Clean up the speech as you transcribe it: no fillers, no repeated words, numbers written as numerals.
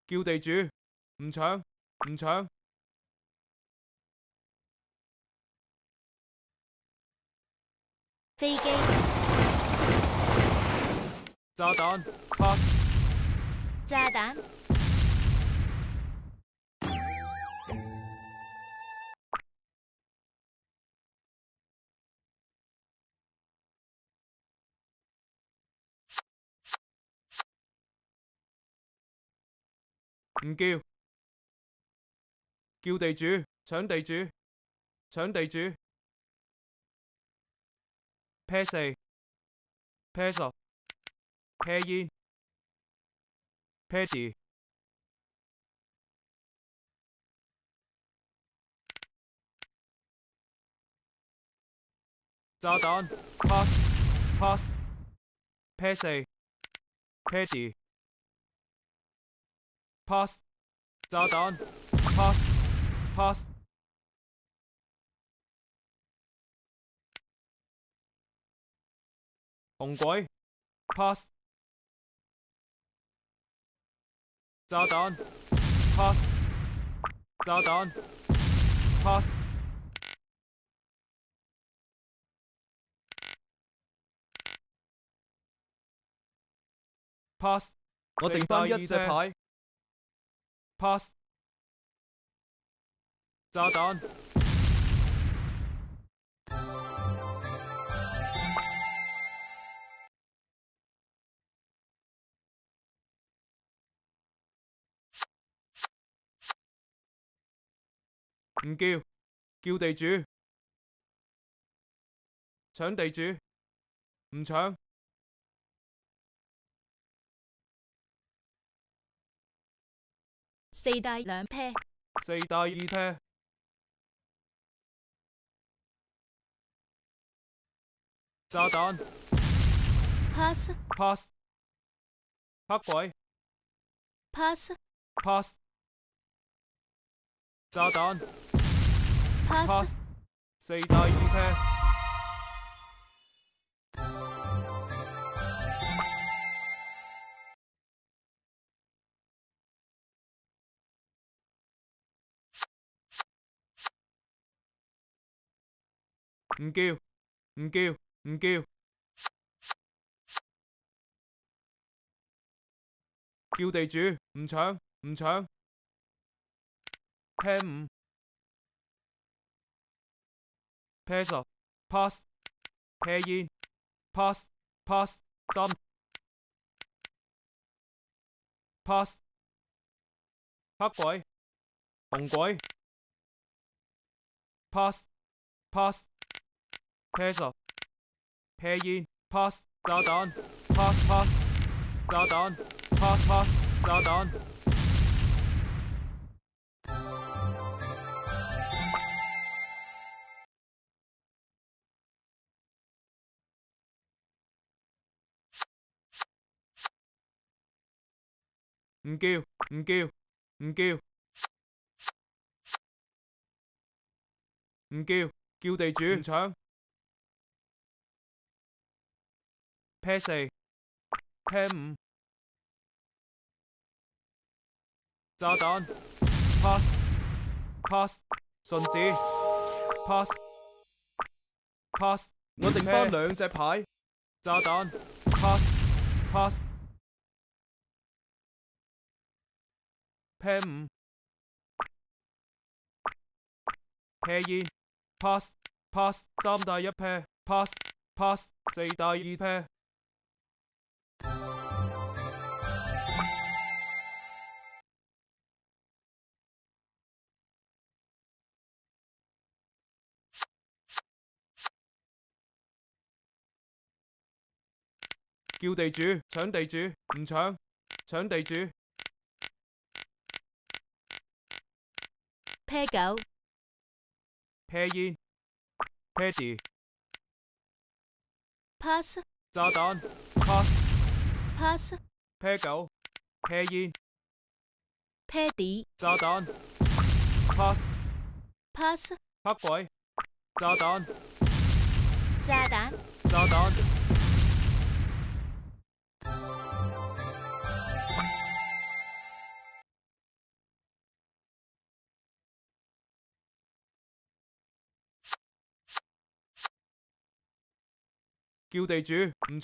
叫地主，唔搶，唔搶。飛機、炸彈，pass。炸彈、唔叫，叫地主，搶地主，搶地主。啤四，啤十，啤煙，啤地。炸彈，pass pass。啤四，啤地，pass。炸彈，pass pass。紅鬼，pass。炸彈，pass。炸彈，pass。pass。我剩翻一隻牌。pass。炸彈。唔叫，叫地主，搶地主，唔搶。四帶兩啤、四帶二啤。炸彈 pass pass。黑鬼 pass pass。炸彈 pass pass。四帶二啤。唔叫，唔叫，唔叫。叫地主，唔搶，唔搶。啤五，啤十 pass。啤煙 pass pass。針 pass。黑鬼，紅鬼 pass pass。啤十，啤煙 pass。炸彈 pass pass。炸彈 pass pass。炸彈。唔叫，唔叫，唔叫，唔叫，叫地主，唔搶。啤四，啤五。炸彈 pass pass。順子 pass pass。我剩翻兩隻牌。炸彈 pass pass。啤五，啤煙 pass pass。三帶一啤 pass pass。四帶二啤。叫地主，搶地主，唔搶，搶地主。啤九、啤煙，啤地。pass 炸彈 pass。 pass 啤九，啤煙。啤地炸彈 pass。 pass 黑鬼，炸彈，炸彈炸彈。叫地主，唔